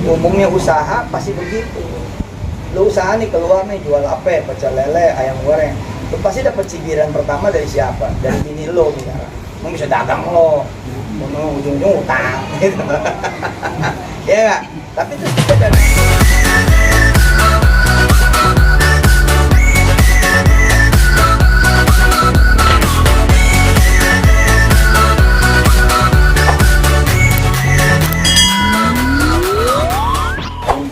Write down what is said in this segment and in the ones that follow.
Umumnya usaha pasti begitu. Lu usaha nih keluar nih jual apa? Pecel lele, ayam goreng. Lu pasti dapat cibiran pertama dari siapa? Dari bini lo misalnya. Mau bisa dagang lo. Mau ujung-ujung utang gitu. Ya enggak? Tapi itu juga dari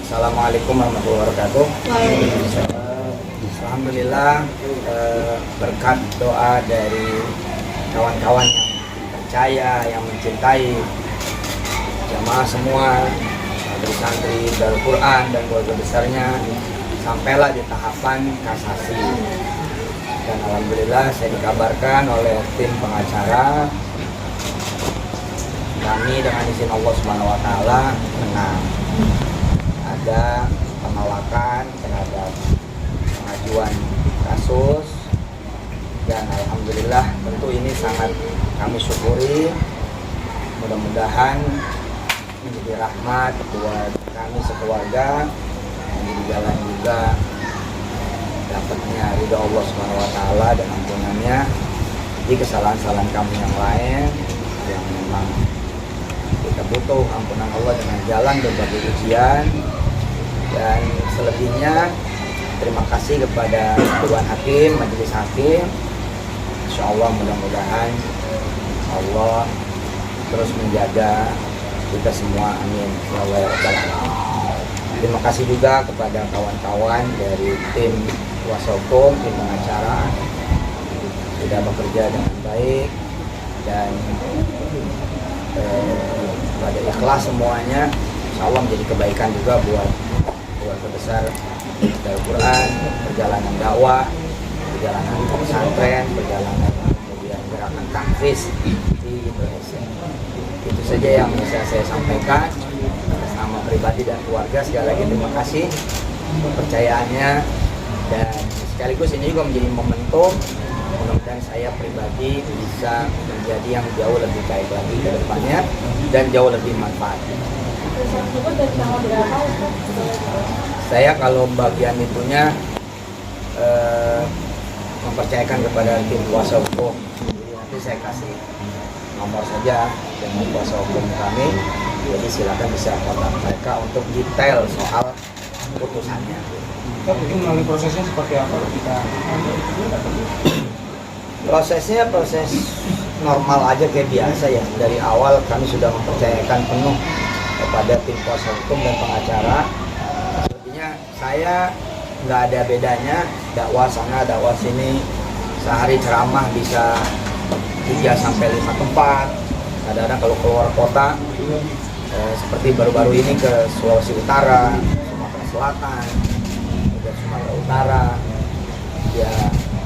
Assalamualaikum warahmatullahi wabarakatuh. Alhamdulillah, berkat doa dari kawan-kawan yang percaya, yang mencintai jamaah semua, santri Darul Quran dan keluarga besarnya, sampailah di tahapan kasasi. Dan alhamdulillah saya dikabarkan oleh tim pengacara kami dengan izin Allah Subhanahu wa taala menang. Ada penolakan terhadap pengajuan kasus dan alhamdulillah tentu ini sangat kami syukuri. Mudah-mudahan menjadi rahmat buat kami sekeluarga, menjadi jalan juga dapatnya ridha Allah Subhanahu wa taala dan ampunannya di kesalahan-kesalahan kami yang lain yang memang kita butuh ampunan Allah dengan jalan berbagai ujian. Dan selebihnya terima kasih kepada Dewan Hakim, Majelis Hakim. Insya Allah mudah-mudahan Allah terus menjaga kita semua, amin ya Allah ya Rabbal Alamin. Terima kasih juga kepada kawan-kawan dari tim kuasa hukum, tim pengacara sudah bekerja dengan baik dan pada ikhlas semuanya. Insya Allah menjadi kebaikan juga buat keluarga besar Darul Quran, perjalanan dakwah, perjalanan pesantren, perjalanan kemudian gerakan tahfiz di Indonesia. Itu saja yang bisa saya sampaikan atas nama pribadi dan keluarga. Sekali lagi terima kasih kepercayaannya dan sekaligus ini juga menjadi momentum. Mudah-mudahan saya pribadi bisa menjadi yang jauh lebih baik lagi ke depannya dan jauh lebih manfaat. Saya kalau bagian itunya mempercayakan kepada tim kuasa hukum. Jadi nanti saya kasih nomor saja dengan kuasa hukum kami. Jadi silakan bisa kontak mereka untuk detail soal putusannya. Mungkin melalui prosesnya seperti apa kita? Prosesnya proses normal aja kayak biasa ya. Dari awal kami sudah mempercayakan penuh kepada tim kuasa hukum dan pengacara. Sepertinya saya nggak ada bedanya, dakwah sana dakwah sini, sehari ceramah bisa 3-5 tempat. Kadang-kadang kalau keluar kota seperti baru-baru ini ke Sulawesi Utara, Sumatera Selatan, dan Sumatera Utara, ya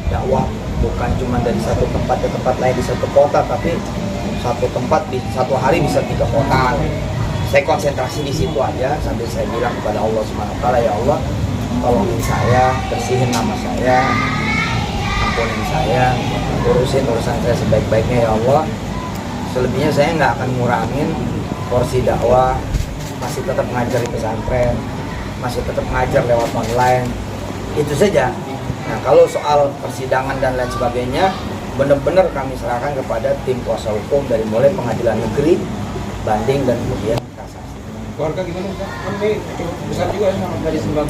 dakwah bukan cuma dari satu tempat ke tempat lain di satu kota, tapi satu tempat di satu hari bisa 3 kota. Saya konsentrasi di situ aja sambil saya bilang kepada Allah Subhanahu wa taala, ya Allah, tolongin saya, bersihin nama saya, ampunin saya, urusin urusan saya sebaik-baiknya ya Allah. Selebihnya saya nggak akan ngurangin porsi dakwah, masih tetap ngajar di pesantren, masih tetap ngajar lewat online, itu saja. Nah kalau soal persidangan dan lain sebagainya, benar-benar kami serahkan kepada tim kuasa hukum dari mulai pengadilan negeri, banding dan kemudian kasasi. Keluarga gimana Pak? Kan ini cukup besar juga ya, dari 98.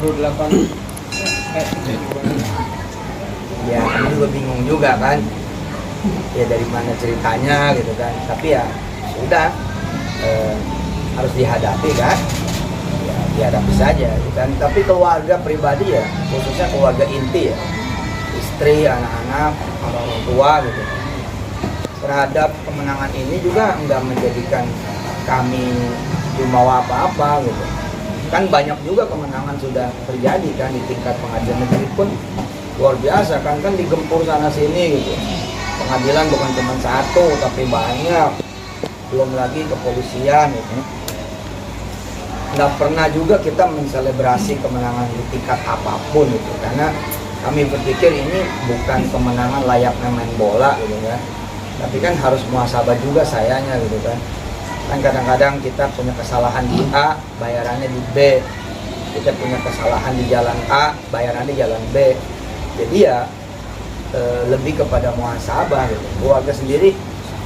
Ya kami juga bingung juga kan, ya dari mana ceritanya gitu kan. Tapi ya sudah, harus dihadapi kan, ya dihadapi saja gitu kan. Tapi keluarga pribadi ya, khususnya keluarga inti ya, istri, anak-anak, orang tua gitu, terhadap kemenangan ini juga nggak menjadikan kami jumawa apa-apa gitu. Kan banyak juga kemenangan sudah terjadi kan di tingkat pengadilan negeri pun luar biasa kan digempur sana sini gitu. Pengadilan bukan cuma satu tapi banyak, belum lagi kepolisian gitu. Nggak pernah juga kita menselebrasi kemenangan di tingkat apapun gitu, karena kami berpikir ini bukan kemenangan layaknya main bola gitu kan, tapi kan harus muhasabah juga sayanya gitu kan. Kan kadang-kadang kita punya kesalahan di A, bayarannya di B. Kita punya kesalahan di jalan A, bayarannya di jalan B. Jadi ya lebih kepada muhasabah gitu. Keluarga sendiri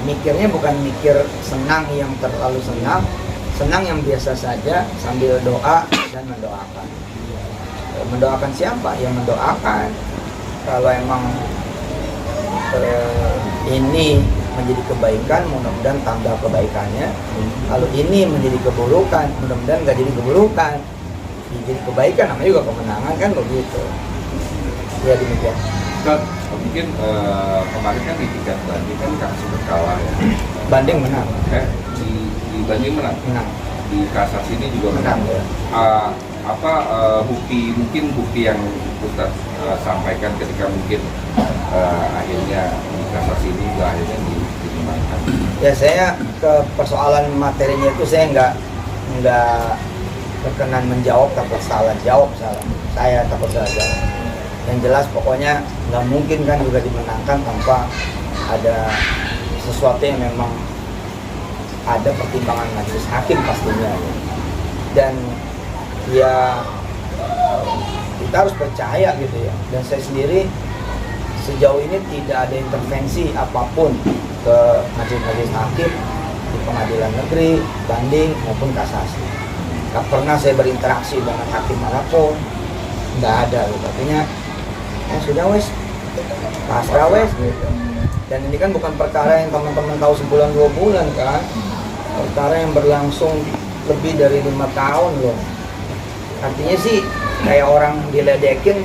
mikirnya bukan mikir senang yang terlalu senang, senang yang biasa saja sambil doa dan mendoakan. Mendoakan siapa? Ya mendoakan. Kalau emang ini menjadi kebaikan, mudah-mudahan tambah kebaikannya. Kalau ini menjadi keburukan, mudah-mudahan nggak jadi keburukan. Jadi kebaikan, namanya juga kemenangan kan begitu. Ya demikian. Ustaz, mungkin kemarin kan di tingkat banding kan Kak sempat kalah ya. Banding menang. Di banding menang. Menang. Di kasasi ini juga menang. Ya. Bukti yang Ustaz sampaikan ketika mungkin akhirnya di kasasi ini juga akhirnya dimenangkan. Ya saya ke persoalan materinya itu saya nggak berkenan menjawab, takut salah jawab salah. Saya takut salah jawab. Yang jelas pokoknya nggak mungkin kan juga dimenangkan tanpa ada sesuatu yang memang ada pertimbangan majelis hakim pastinya. Dan ya kita harus percaya gitu ya. Dan saya sendiri sejauh ini tidak ada intervensi apapun ke majelis hakim di pengadilan negeri, banding maupun kasasi. Gak pernah saya berinteraksi dengan hakim manapun, nggak ada gitu. Artinya sudah wes, pasrah wes gitu. Dan ini kan bukan perkara yang teman-teman tahu sebulan 2 bulan kan, perkara yang berlangsung lebih dari 5 tahun loh. Artinya sih kayak orang diledekin,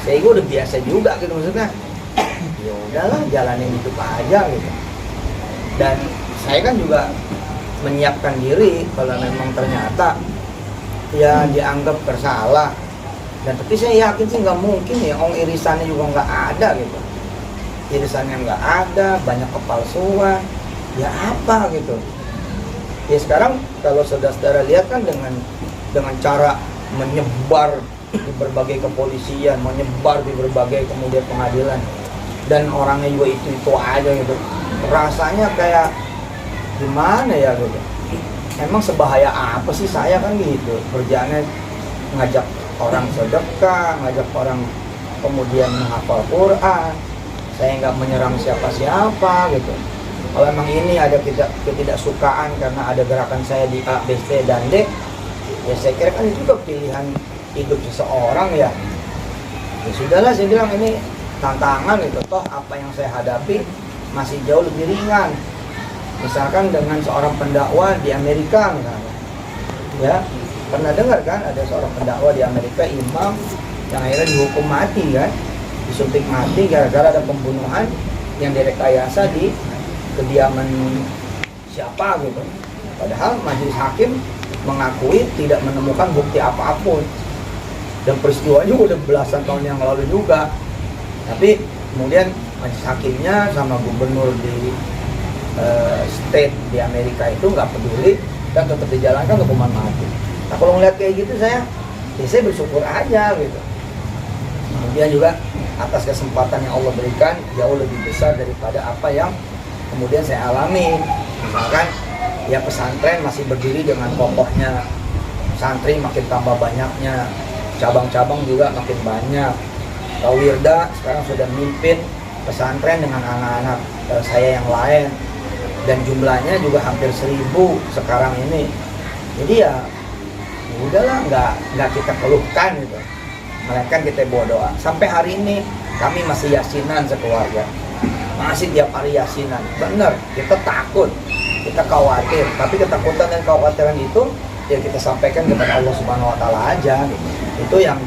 saya udah biasa juga gitu maksudnya. Ya udahlah, jalanin hidup aja gitu. Dan saya kan juga menyiapkan diri kalau memang ternyata ya dianggap bersalah. Dan tapi saya yakin sih nggak mungkin ya, irisannya juga nggak ada gitu. Irisannya nggak ada, banyak kepalsuan, ya apa gitu. Ya sekarang kalau saudara-saudara lihat kan dengan cara menyebar di berbagai kepolisian, menyebar di berbagai kemudian pengadilan, dan orangnya juga itu aja gitu. Rasanya kayak gimana ya gitu. Emang sebahaya apa sih saya kan gitu. Kerjaannya ngajak orang sedekah, ngajak orang kemudian menghafal Quran. Saya nggak menyerang siapa-siapa gitu. Kalau emang ini ada ketidaksukaan karena ada gerakan saya di A, B, C, dan D, ya saya kira kan itu juga pilihan hidup seseorang ya. Ya sudahlah, saya bilang ini tantangan gitu. Toh apa yang saya hadapi masih jauh lebih ringan. Misalkan dengan seorang pendakwa di Amerika misalnya. Ya, pernah dengar kan ada seorang pendakwa di Amerika, imam yang akhirnya dihukum mati kan, disuntik mati gara-gara ada pembunuhan yang direkayasa di kediaman siapa gitu. Padahal majelis hakim mengakui tidak menemukan bukti apapun, dan peristiwanya udah belasan tahun yang lalu juga. Tapi kemudian majelis hakimnya sama gubernur di state di Amerika itu nggak peduli dan tetap dijalankan hukuman mati. Nah kalau ngeliat kayak gitu saya bersyukur aja gitu. Kemudian juga atas kesempatan yang Allah berikan jauh lebih besar daripada apa yang kemudian saya alami. Misalkan ya pesantren masih berdiri dengan kokohnya, santri makin tambah banyaknya, cabang-cabang juga makin banyak. Pak Wirda sekarang sudah memimpin pesantren dengan anak-anak saya yang lain, dan jumlahnya juga hampir 1000 sekarang ini. Jadi ya udahlah, nggak kita keluhkan gitu, melainkan kita bawa doa. Sampai hari ini kami masih yasinan sekeluarga, masih tiap hari yasinan. Bener, kita takut, kita khawatir, tapi ketakutan dan kekhawatiran itu ya kita sampaikan kepada Allah Subhanahu Wa Taala aja gitu. Itu yang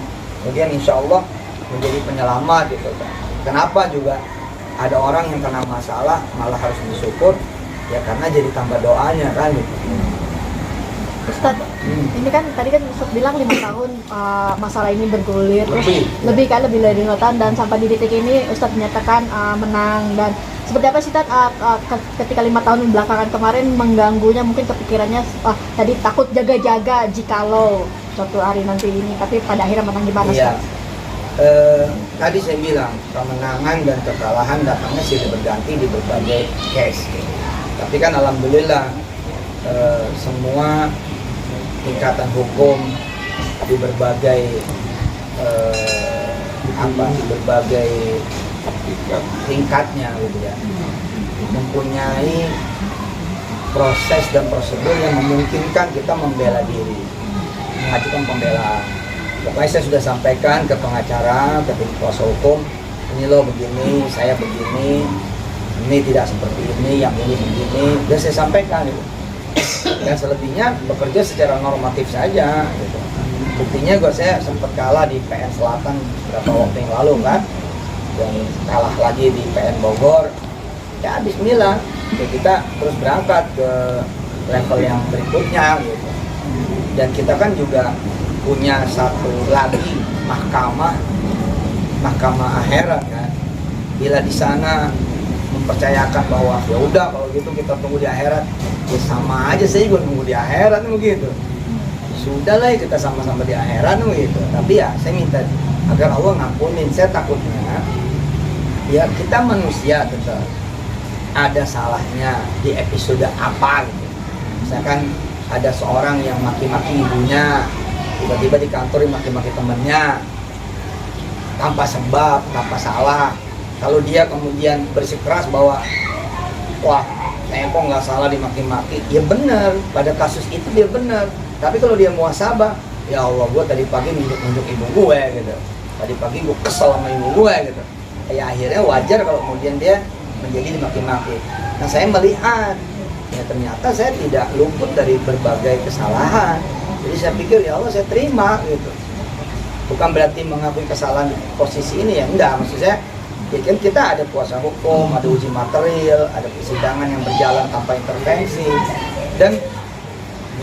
kemudian insya Allah menjadi penyelamat gitu. Kenapa juga ada orang yang kena masalah malah harus bersyukur, ya karena jadi tambah doanya kan gitu. Ustadz, ini kan tadi kan Ustadz bilang 5 tahun masalah ini bergulir, lebih dari 5 tahun, dan sampai di titik ini Ustadz menyatakan menang. Dan seperti apa sih Ustadz ketika 5 tahun belakangan kemarin mengganggunya, mungkin kepikirannya tadi takut jaga-jaga jikalau suatu hari nanti ini, tapi pada akhirnya menang gimana Ustadz? Tadi saya bilang kemenangan dan kekalahan datangnya silih berganti di berbagai case. Tapi kan alhamdulillah semua tingkatan hukum di berbagai di berbagai tingkatnya gitu ya, mempunyai proses dan prosedur yang memungkinkan kita membela diri, mengajukan pembelaan. Pokoknya saya sudah sampaikan ke pengacara, ke tim kuasa hukum, ini loh begini, saya begini, ini tidak seperti ini, yang ini begini, dan saya sampaikan gitu. Dan selebihnya bekerja secara normatif saja gitu. Buktinya saya sempat kalah di PN Selatan beberapa waktu yang lalu kan, dan kalah lagi di PN Bogor. Ya bismillah, ya kita terus berangkat ke level yang berikutnya gitu. Dan kita kan juga punya satu lagi mahkamah akhirat kan. Bila di sana mempercayakan bahwa ya udah kalau gitu kita tunggu di akhirat, ya sama aja saya juga tunggu di akhirat begitu. Sudahlah ya kita sama-sama di akhirat begitu. Tapi ya saya minta agar Allah ngampunin. Saya takutnya ya kita manusia tetap ada salahnya di episode apa gitu. Misalkan ada seorang yang maki-maki ibunya, tiba-tiba di kantor maki-maki temennya tanpa sebab, tanpa salah. Kalau dia kemudian bersikeras bahwa wah saya kok nggak salah dimaki-maki, ya benar, pada kasus itu dia benar. Tapi kalau dia muhasabah, ya Allah gue tadi pagi nunjuk ibu gue gitu, tadi pagi gue kesel sama ibu gue gitu, ya akhirnya wajar kalau kemudian dia menjadi dimaki-maki. Nah saya melihat ya ternyata saya tidak luput dari berbagai kesalahan. Jadi saya pikir ya Allah saya terima gitu. Bukan berarti mengakui kesalahan di posisi ini ya, enggak. Maksud saya ya kan kita ada kuasa hukum, ada uji material, ada persidangan yang berjalan tanpa intervensi. Dan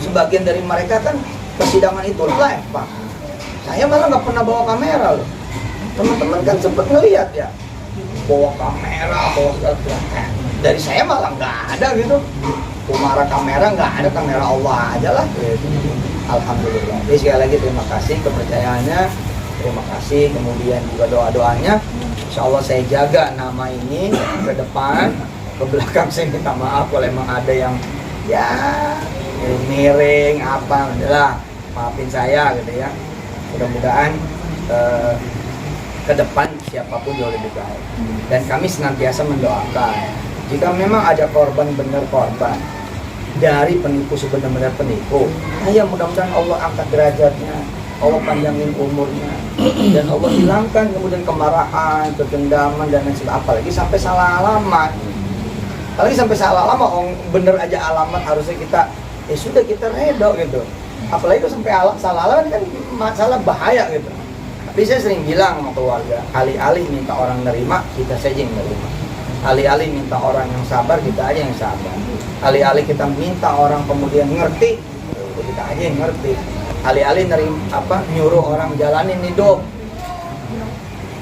sebagian dari mereka kan persidangan itu live Pak. Saya malah nggak pernah bawa kamera loh. Teman-teman kan sempat ngelihat ya, bawa kamera, bawa segala. Dari saya malah nggak ada gitu. Kumara kamera nggak ada, kamera Allah aja lah gitu. Alhamdulillah. Jadi sekali lagi terima kasih kepercayaannya, terima kasih kemudian juga doa-doanya. Insya Allah saya jaga nama ini ke depan, ke belakang saya minta maaf kalau emang ada yang ya miring apa, adalah maafin saya gitu ya. Mudah-mudahan ke depan siapapun jauh lebih baik. Dan kami senantiasa mendoakan jika memang ada korban benar korban dari penipu sebenar-benar penipu, ya mudah-mudahan Allah angkat derajatnya, Allah panjangin umurnya, dan Allah hilangkan kemudian kemarahan, kedendaman dan lain sebagainya. Apalagi sampai salah alamat, apalagi sampai salah alamat, bener aja alamat harusnya kita ya sudah kita redo gitu. Apalagi itu sampai salah alamat kan masalah bahaya gitu. Tapi saya sering bilang sama keluarga, alih-alih minta orang nerima, kita saja yang nerima. Alih-alih minta orang yang sabar, kita aja yang sabar. Alih-alih kita minta orang kemudian ngerti, kita aja yang ngerti. Alih-alih nyuruh orang jalanin hidup,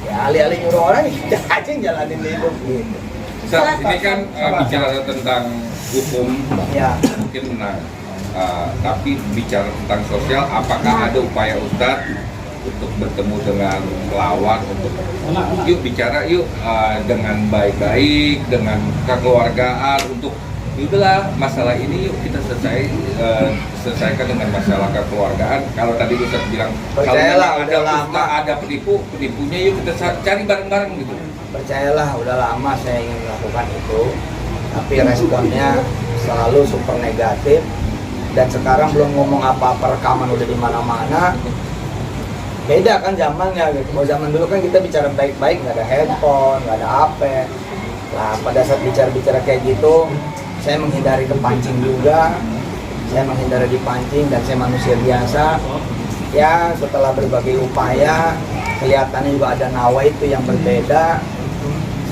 ya alih-alih nyuruh orang kita aja yang jalanin hidup gitu. Ustaz, ini kan bicara tentang hukum, Ya. mungkin menang. Tapi bicara tentang sosial, apakah ada upaya Ustaz untuk bertemu dengan lawan, untuk yuk bicara yuk dengan baik-baik, dengan kekeluargaan, untuk itulah masalah ini yuk kita selesaikan dengan masalah kekeluargaan. Kalau tadi Ustaz bilang Percayalah, kalau ada penipunya yuk kita cari bareng-bareng gitu. Percayalah udah lama saya ingin melakukan itu, tapi responnya selalu super negatif. Dan sekarang belum ngomong apa-apa, rekaman udah di mana-mana. Beda kan zamannya gitu. Kalau zaman dulu kan kita bicara baik-baik, nggak ada handphone, nggak ada HP. Nah pada saat bicara-bicara kayak gitu, saya menghindari kepancing juga. Saya menghindari dipancing dan saya manusia biasa. Ya setelah berbagai upaya, kelihatannya juga ada nawa itu yang berbeda.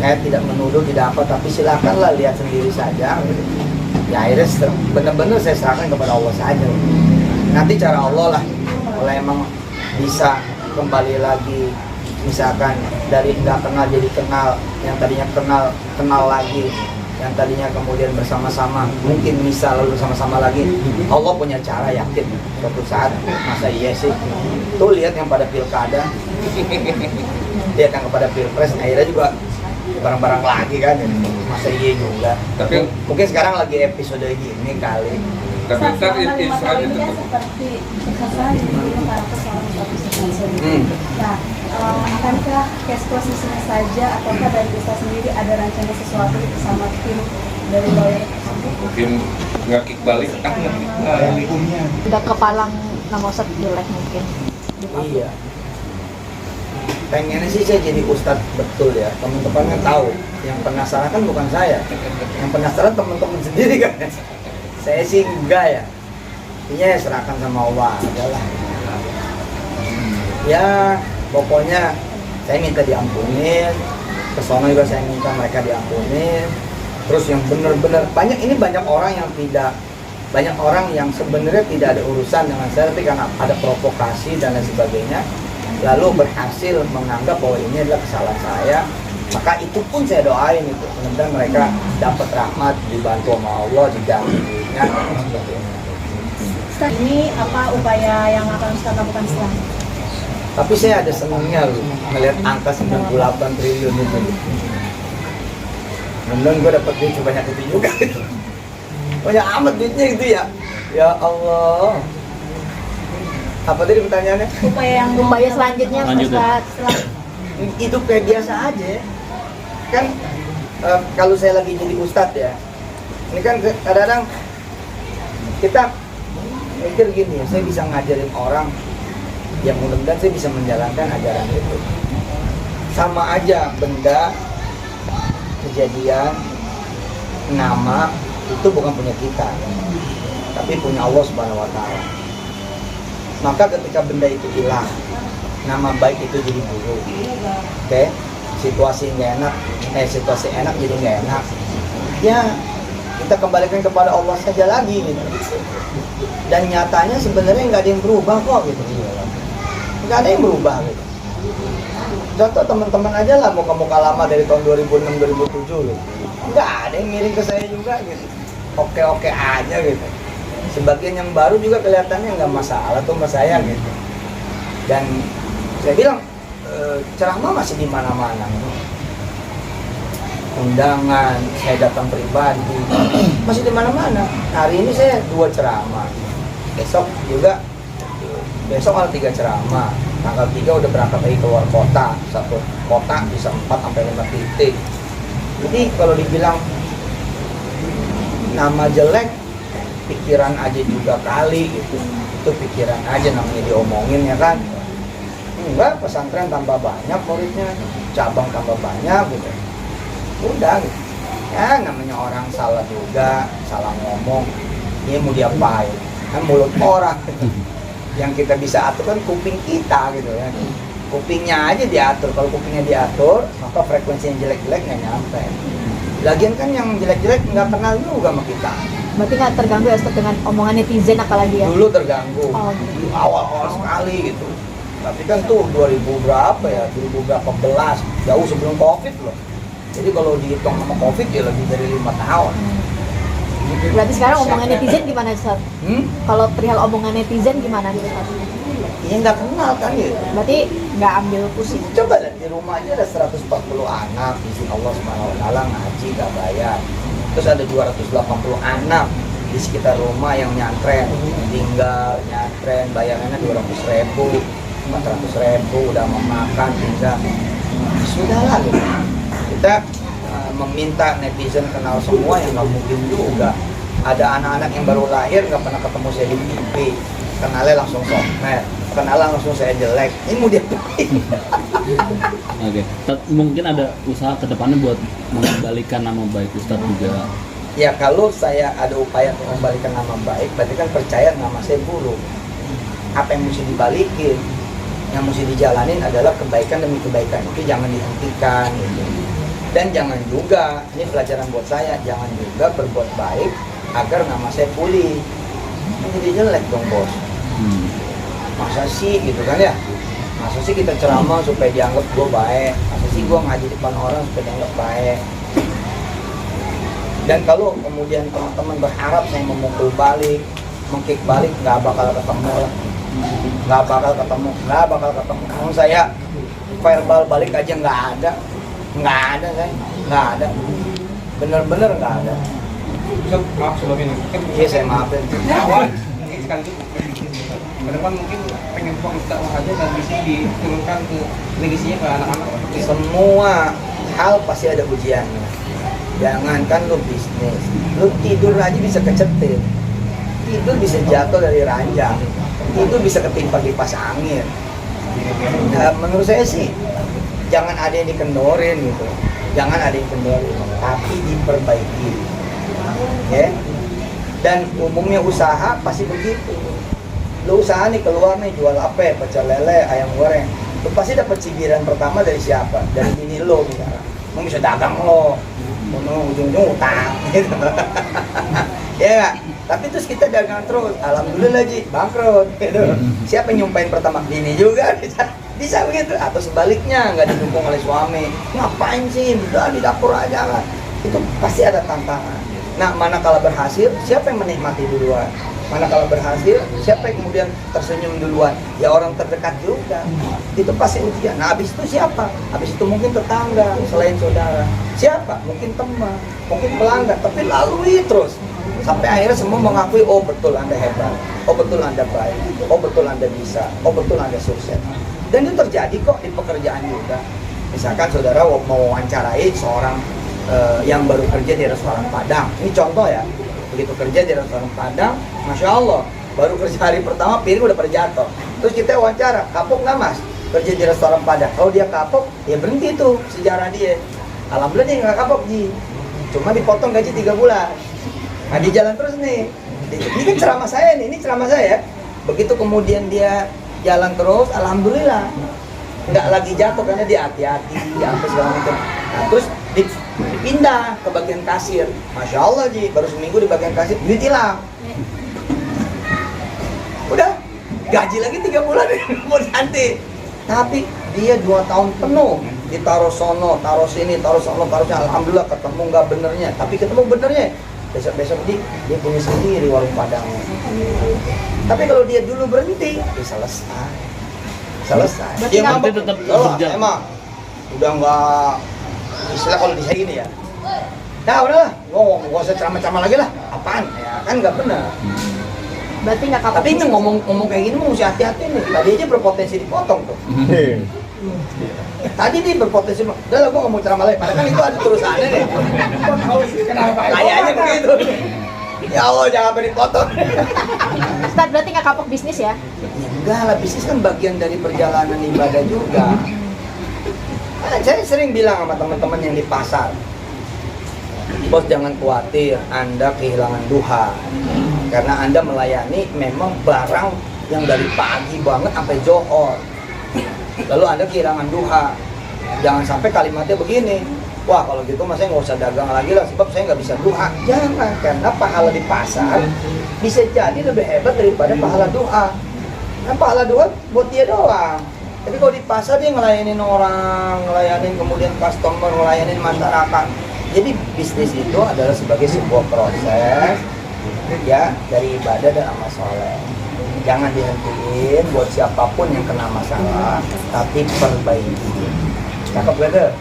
Saya tidak menuduh, tidak apa, tapi silakanlah lihat sendiri saja. Ya akhirnya benar-benar saya serahkan kepada Allah saja. Nanti cara Allah lah, kalau emang bisa kembali lagi, misalkan dari nggak kenal jadi kenal, yang tadinya kenal lagi, yang tadinya kemudian bersama-sama, mungkin bisa lalu bersama-sama lagi. Allah punya cara, yakin suatu saat. Masa iya sih? Tuh lihat yang pada pilkada, lihat yang pada pilpres, akhirnya juga bareng-bareng lagi kan. Masa iya juga. Tapi mungkin sekarang lagi episode gini kali, Tapi ntar masalah Israel ini kan tetap seperti kekerasan di karakter seorang Ustadz sendiri. Hmm. Nah, akankah case posisinya saja ataukah dari Ustadz sendiri ada rencana sesuatu bersama tim dari lawyer tersebut? mungkin ngakik balik Udah kepalang nama Ustadz jelek mungkin. Iya. Pengennya sih saya jadi ustadz betul ya. Teman-teman kan tahu. Yang penasaran kan bukan saya. Yang penasaran teman-teman sendiri kan. Saya sih enggak ya. Intinya ya serahkan sama Allah aja lah. Ya pokoknya saya minta diampunin. Kesono juga saya minta mereka diampunin. Terus yang benar-benar banyak orang yang tidak, banyak orang yang sebenarnya tidak ada urusan dengan saya, tapi karena ada provokasi dan lain sebagainya, lalu berhasil menganggap bahwa ini adalah kesalahan saya, maka itu pun saya doain itu, mudah-mudahan mereka dapat rahmat, dibantu sama Allah, didampinginya dan sebagainya. Ustaz, ini apa upaya yang akan Ustaz lakukan selanjutnya? Tapi saya ada senangnya loh, ngelihat angka 98 triliun itu. Mudah-mudahan gue dapat duit sebanyak itu juga. Banyak amat duitnya itu ya. Ya Allah. Apa tadi pertanyaannya? Upaya selanjutnya Ustaz. Hidup kayak biasa aja. Kan kalau saya lagi jadi ustadz ya, ini kan kadang-kadang kita mikir gini, saya bisa ngajarin orang, yang mudah-mudahan saya bisa menjalankan ajaran itu. Sama aja benda, kejadian, nama itu bukan punya kita, tapi punya Allah Subhanahu wa Ta'ala. Maka ketika benda itu hilang, nama baik itu jadi buruk. Oke? Situasi nggak enak, situasi enak jadi nggak enak. Ya kita kembalikan kepada Allah saja lagi gitu. Dan nyatanya sebenarnya nggak ada yang berubah kok gitu. Nggak ada yang berubah gitu. Contoh teman-teman aja lah muka-muka lama dari tahun 2006-2007 gitu. Nggak ada yang ngirim ke saya juga gitu. Oke-oke aja gitu. Sebagian yang baru juga kelihatannya nggak masalah tuh sama saya gitu. Dan saya bilang ceramah masih di mana-mana. Undangan, saya datang pribadi, masih di mana-mana. Hari ini saya 2 ceramah. Besok ada 3 ceramah. Tanggal 3 udah berangkat lagi keluar kota. Satu kota bisa 4 sampai 5 titik. Jadi kalau dibilang nama jelek, pikiran aja juga kali gitu. Itu pikiran aja namanya diomongin ya kan. Enggak, pesantren tambah banyak muridnya, cabang tambah banyak gitu. Udah gitu. Ya namanya orang salah juga, salah ngomong. Ini mau diapain? Kan mulut orang. Yang kita bisa atur kan kuping kita gitu ya. Kupingnya aja diatur. Kalau kupingnya diatur, maka frekuensi yang jelek-jelek nggak nyampe. Lagian kan yang jelek-jelek nggak kenal juga sama kita. Berarti nggak terganggu ya Ustaz dengan omongan netizen apalagi ya? Dulu terganggu, Oh, gitu. awal-awal sekali gitu. Tapi kan tuh 2000 berapa ya, 2011, jauh sebelum Covid loh. Jadi kalau dihitung sama Covid ya lebih dari 5 tahun. Berarti sekarang omongan netizen gimana Ustaz? Kalau perihal omongan netizen gimana Ustaz? Ya nggak kenal kan gitu. Berarti nggak ambil pusing. Coba lihat di rumah aja ada 140 anak, izin Allah Subhanahu wa Ta'ala ngaji nggak bayar. Terus ada 280 anak di sekitar rumah yang nyantren, tinggal nyantren, bayarannya 200.000, 400.000, udah mau makan tinggal. Sudahlah gitu. Kita meminta netizen kenal semua yang nggak mungkin juga. Ada anak-anak yang baru lahir nggak pernah ketemu saya di TV, kenalnya langsung sosmed, kenalan langsung saya jelek. Ini mau diapain? Oke, mungkin ada usaha kedepannya buat mengembalikan nama baik Ustadz juga. Ya kalau saya ada upaya untuk mengembalikan nama baik, berarti kan percaya nama saya buruk. Apa yang mesti dibalikin? Yang mesti dijalanin adalah kebaikan demi kebaikan, itu jangan dihentikan gitu. Dan jangan juga, ini pelajaran buat saya, jangan juga berbuat baik agar nama saya pulih. Ini jadi jelek dong bos. Masa sih gitu kan ya? Masa sih kita ceramah supaya dianggap gue baik? Masa sih gue ngaji depan orang supaya dianggap baik? Dan kalau kemudian teman-teman berharap saya memukul balik, mengkick balik, nggak bakal ketemu lah. Nggak bakal ketemu. Kalau saya verbal balik aja nggak ada saya, nggak ada. Bener-bener nggak ada. Ustaz, maaf sebelumnya nih. Kan Iya saya maafin. awal ini sekali itu ke depan mungkin pengen fokus dakwah aja dan bisa diturunkan ke legasinya ke anak-anak seperti itu. Semua hal pasti ada ujiannya. Jangankan lu bisnis, lu tidur aja bisa kecetil, tidur bisa jatuh dari ranjang, tidur bisa ketimpa kipas angin. Nah, menurut saya sih jangan ada yang dikendorin gitu, jangan ada yang kendorin, tapi diperbaiki, ya. Dan umumnya usaha pasti begitu. Lu usaha nih keluar nih jual apa? Pecel lele, ayam goreng. Lu pasti dapat cibiran pertama dari siapa? Dari bini lo misalnya. Mau bisa dagang lo, ujung-ujung utang gitu. Ya nggak? Tapi terus kita dagang terus, alhamdulillah Ji, bangkrut gitu. Siapa yang nyumpain pertama? Bini juga bisa begitu. Atau sebaliknya nggak didukung oleh suami. Ngapain sih? Udah di dapur aja kan. Itu pasti ada tantangan. Nah, manakala berhasil, siapa yang menikmati duluan? Manakala berhasil, siapa yang kemudian tersenyum duluan? Ya orang terdekat juga. Itu pasti ujian. Nah, habis itu siapa? Habis itu mungkin tetangga, selain saudara. Siapa? Mungkin teman, mungkin pelanggan. Tapi lalui terus. Sampai akhirnya semua mengakui, oh betul Anda hebat. Oh betul Anda baik. Oh betul Anda bisa. Oh betul Anda sukses. Dan itu terjadi kok di pekerjaan juga. Misalkan saudara mau wawancarai seorang yang baru kerja di restoran Padang. Ini contoh ya. Begitu kerja di restoran Padang, Masya Allah, baru kerja hari pertama piring udah pada jatuh. Terus kita wawancara, kapok nggak mas? Kerja di restoran Padang. Kalau dia kapok, ya berhenti tuh sejarah dia. Alhamdulillah dia nggak kapok Ji. Cuma dipotong gaji 3 bulan. Nah di jalan terus nih. Ini kan ceramah saya nih, ini ceramah saya. Begitu kemudian dia jalan terus, alhamdulillah nggak lagi jatuh karena dia hati-hati, apa segala macam. Nah terus dipindah ke bagian kasir. Masya Allah Ji, baru seminggu di bagian kasir, duit hilang. Udah, gaji lagi 3 bulan mau ganti. Tapi dia 2 tahun penuh ditaruh sono, taruh sini, taruh sono, taruh sini. Alhamdulillah ketemu nggak benernya, tapi ketemu benernya. Besok-besok dia punya sendiri warung Padangnya. Tapi kalau dia dulu berhenti, ya selesai. Dia nanti ngambek, tetap "Loh, berjalan." emang udah nggak istilah kalau di saya gini ya. Nah udahlah, gak usah ceramah-ceramah lagi lah. Apaan? Ya kan nggak benar. Berarti nggak kapok. Tapi ini ngomong kayak gini mesti hati-hati nih. Tadi aja berpotensi dipotong tuh. Tadi dia berpotensi, udah lah gue ngomong ceramah lagi. Padahal kan itu ada terusannya deh. Kenapa? Kayaknya begitu. Ya Allah jangan sampai dipotong. Ustadz berarti nggak kapok bisnis ya? Ya enggak lah, bisnis kan bagian dari perjalanan ibadah juga. Nah, saya sering bilang sama teman-teman yang di pasar, bos jangan khawatir Anda kehilangan duha. Karena Anda melayani memang barang yang dari pagi banget sampai johor. Lalu Anda kehilangan duha. Jangan sampai kalimatnya begini, wah kalau gitu mas saya nggak usah dagang lagi lah sebab saya nggak bisa duha. Jangan, karena pahala di pasar bisa jadi lebih hebat daripada pahala duha. Nah pahala duha buat dia doang. Tapi kalau di pasar dia ngelayanin orang, ngelayanin kemudian customer, ngelayanin masyarakat. Jadi bisnis itu adalah sebagai sebuah proses ya dari ibadah dan amal soleh. Jangan dihentiin buat siapapun yang kena masalah, tapi perbaiki. Cakep gak tuh?